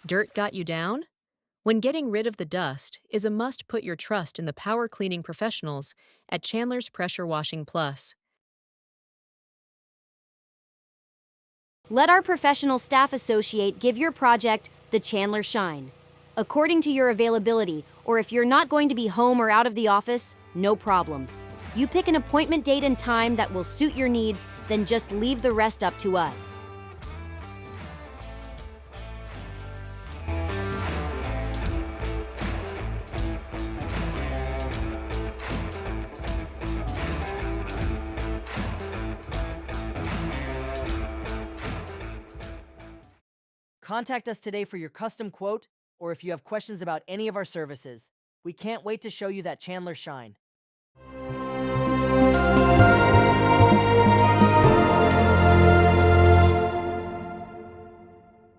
Dirt got you down? When getting rid of the dust is a must, put your trust in the power cleaning professionals at Chandler's Pressure Washing Plus. Let our professional staff associate give your project the Chandler shine. According to your availability, or if you're not going to be home or out of the office, no problem. You pick an appointment date and time that will suit your needs, then just leave the rest up to us. Contact us today for your custom quote or if you have questions about any of our services. We can't wait to show you that Chandler shine.